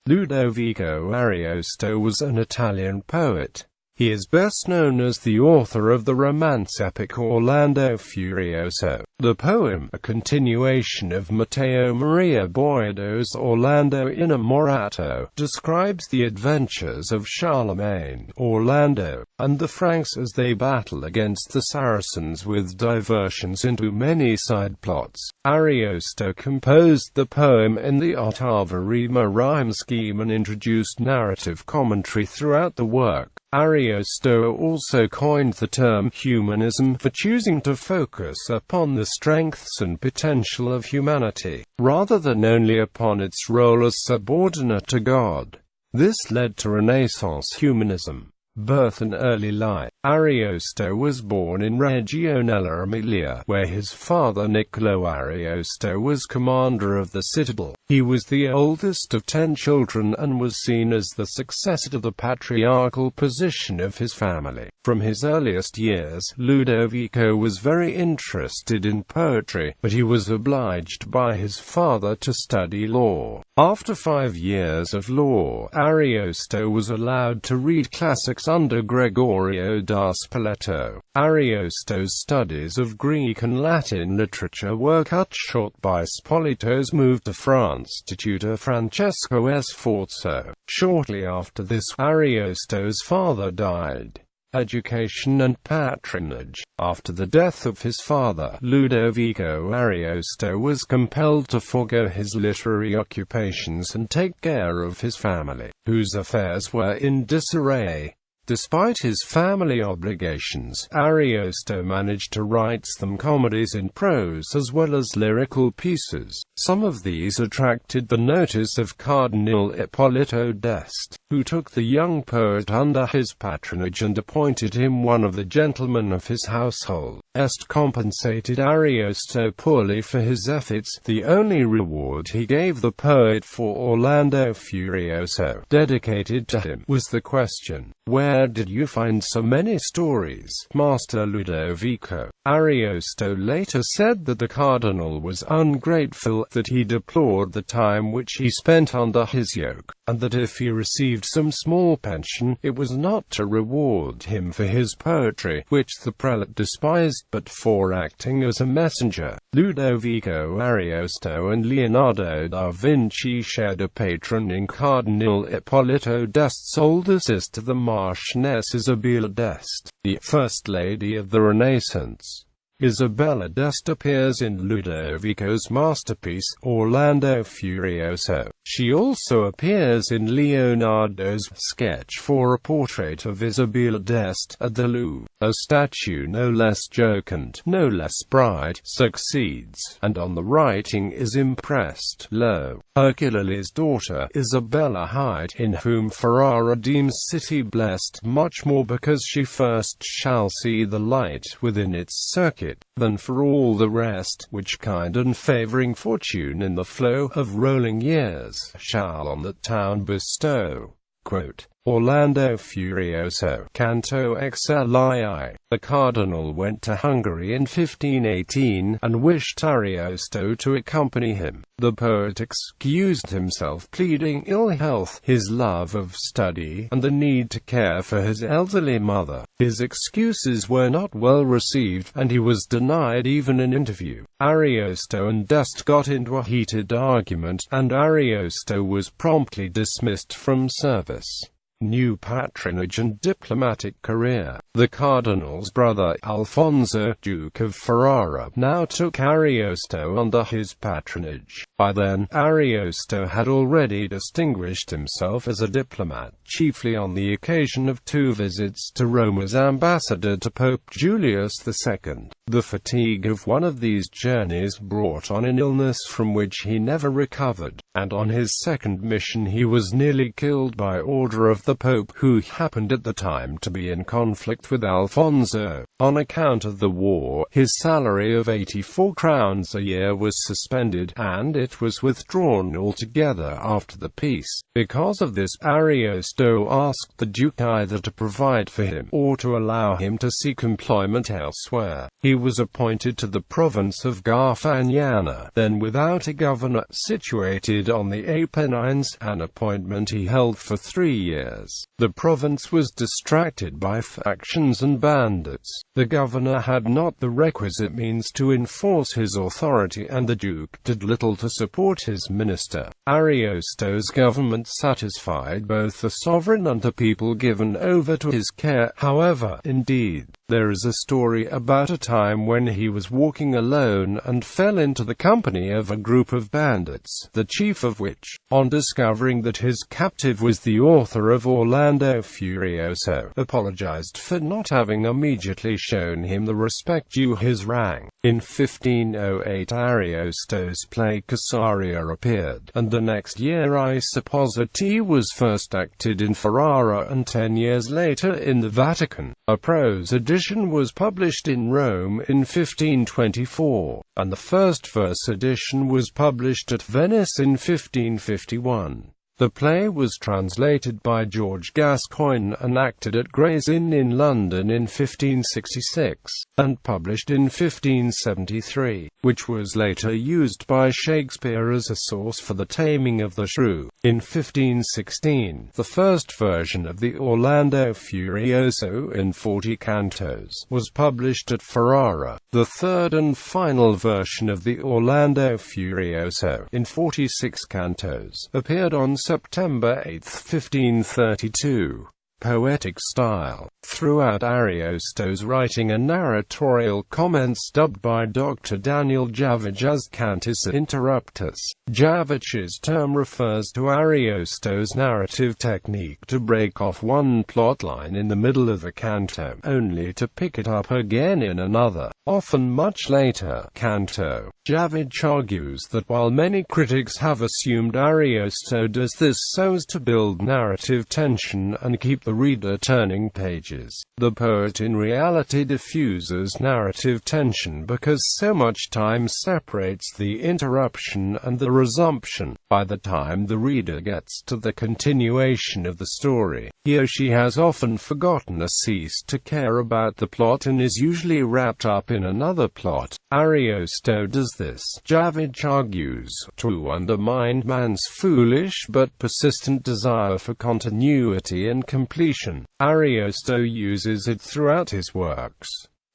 Ludovico Ariosto was an Italian poet. He is best known as the author of the romance epic Orlando Furioso. The poem, a continuation of Matteo Maria Boiardo's Orlando Innamorato, describes the adventures of Charlemagne, Orlando, and the Franks as they battle against the Saracens with diversions into many side plots. Ariosto composed the poem in the ottava rima rhyme scheme and introduced narrative commentary throughout the work. Ariosto also coined the term humanism for choosing to focus upon the strengths and potential of humanity, rather than only upon its role as subordinate to God. This led to Renaissance humanism. Birth and early life. Ariosto was born in Reggio nell'Emilia, where his father Niccolò Ariosto was commander of the citadel. He was the oldest of 10 children and was seen as the successor to the patriarchal position of his family. From his earliest years, Ludovico was very interested in poetry, but he was obliged by his father to study law. After 5 years of law, Ariosto was allowed to read classics under Gregorio da Spoleto. Ariosto's studies of Greek and Latin literature were cut short by Spoleto's move to France to tutor Francesco Sforza. Shortly after this, Ariosto's father died. Education and patronage. After the death of his father, Ludovico Ariosto was compelled to forego his literary occupations and take care of his family, whose affairs were in disarray. Despite his family obligations, Ariosto managed to write some comedies in prose as well as lyrical pieces. Some of these attracted the notice of Cardinal Ippolito d'Este, who took the young poet under his patronage and appointed him one of the gentlemen of his household. Este compensated Ariosto poorly for his efforts. The only reward he gave the poet for Orlando Furioso, dedicated to him, was the question, "Where did you find so many stories, Master Ludovico?" Ariosto later said that the cardinal was ungrateful, that he deplored the time which he spent under his yoke, and that if he received some small pension, it was not to reward him for his poetry, which the prelate despised, but for acting as a messenger. Ludovico Ariosto and Leonardo da Vinci shared a patron in Cardinal Ippolito d'Este's older sister, the Marchioness Isabella d'Este, the First Lady of the Renaissance. Isabella d'Este appears in Ludovico's masterpiece, Orlando Furioso. She also appears in Leonardo's sketch for a portrait of Isabella d'Este at the Louvre. A statue no less jocund, no less bright, succeeds, and on the writing is impressed, lo, Hercules' daughter, Isabella Hyde, in whom Ferrara deems city blessed, much more because she first shall see the light within its circuit, than for all the rest, which kind and favouring fortune in the flow of rolling years shall on that town bestow. Quote, Orlando Furioso, Canto XLII. The cardinal went to Hungary in 1518, and wished Ariosto to accompany him. The poet excused himself, pleading ill health, his love of study, and the need to care for his elderly mother. His excuses were not well received, and he was denied even an interview. Ariosto and d'Este got into a heated argument, and Ariosto was promptly dismissed from service. New patronage and diplomatic career. The cardinal's brother, Alfonso, Duke of Ferrara, now took Ariosto under his patronage. By then, Ariosto had already distinguished himself as a diplomat, chiefly on the occasion of 2 visits to Rome as ambassador to Pope Julius II. The fatigue of one of these journeys brought on an illness from which he never recovered, and on his second mission he was nearly killed by order of the Pope, who happened at the time to be in conflict with Alfonso. On account of the war, his salary of 84 crowns a year was suspended, and it was withdrawn altogether after the peace. Because of this, Ariosto asked the Duke either to provide for him, or to allow him to seek employment elsewhere. He was appointed to the province of Garfagnana, then without a governor, situated on the Apennines, an appointment he held for 3 years. The province was distracted by factions and bandits. The governor had not the requisite means to enforce his authority, and the Duke did little to support his minister. Ariosto's government satisfied both the sovereign and the people given over to his care. However, indeed, there is a story about a time when he was walking alone and fell into the company of a group of bandits, the chief of which, on discovering that his captive was the author of Orlando Furioso, apologized for not having immediately shown him the respect due his rank. In 1508 Ariosto's play Caesarea appeared, and the next year I suppose it was first acted in Ferrara and 10 years later in the Vatican. A prose edition was published in Rome in 1524, and the first verse edition was published at Venice in 1551. The play was translated by George Gascoigne and acted at Gray's Inn in London in 1566, and published in 1573, which was later used by Shakespeare as a source for The Taming of the Shrew. In 1516, the first version of the Orlando Furioso in 40 cantos was published at Ferrara. The third and final version of the Orlando Furioso in 46 cantos appeared on September 8, 1532. Poetic Style. Throughout Ariosto's writing and narratorial comments dubbed by Dr. Daniel Javich as cantus interruptus. Javich's term refers to Ariosto's narrative technique to break off one plotline in the middle of a canto, only to pick it up again in another, often much later, canto. Javich argues that while many critics have assumed Ariosto does this so as to build narrative tension and keep the reader turning pages, the poet in reality diffuses narrative tension because so much time separates the interruption and the resumption. By the time the reader gets to the continuation of the story, he or she has often forgotten or ceased to care about the plot and is usually wrapped up in another plot. Ariosto does this, Javich argues, to undermine man's foolish but persistent desire for continuity and completion. Ariosto uses it throughout his works.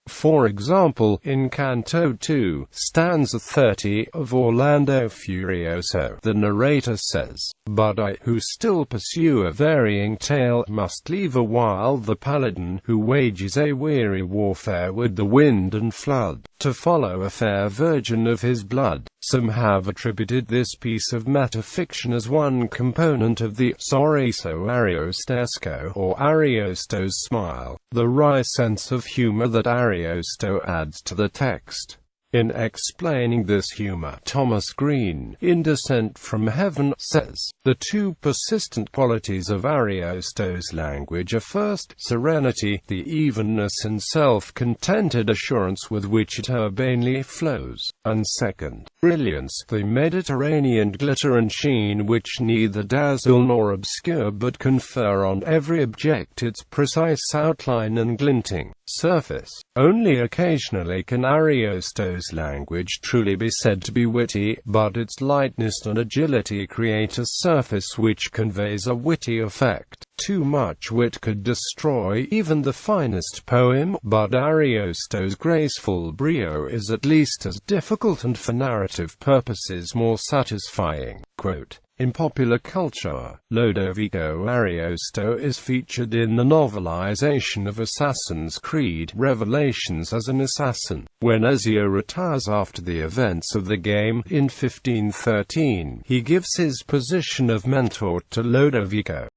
For example, in Canto 2, stanza 30 of Orlando Furioso, the narrator says, "But I, who still pursue a varying tale, must leave a while the paladin, who wages a weary warfare with the wind and flood, to follow a fair virgin of his blood." Some have attributed this piece of metafiction as one component of the sorriso ariostesco, or Ariosto's smile, the wry sense of humor that Ariosto adds to the text. In explaining this humor, Thomas Green, in Descent from Heaven, says, "The two persistent qualities of Ariosto's language are first, serenity, the evenness and self-contented assurance with which it urbanely flows, and second, brilliance, the Mediterranean glitter and sheen which neither dazzle nor obscure but confer on every object its precise outline and glinting surface." Only occasionally can Ariosto's language truly be said to be witty, but its lightness and agility create a surface which conveys a witty effect. Too much wit could destroy even the finest poem, but Ariosto's graceful brio is at least as difficult and for narrative purposes more satisfying. Quote, "In popular culture, Ludovico Ariosto is featured in the novelization of Assassin's Creed Revelations as an assassin. When Ezio retires after the events of the game, in 1513, he gives his position of mentor to Ludovico.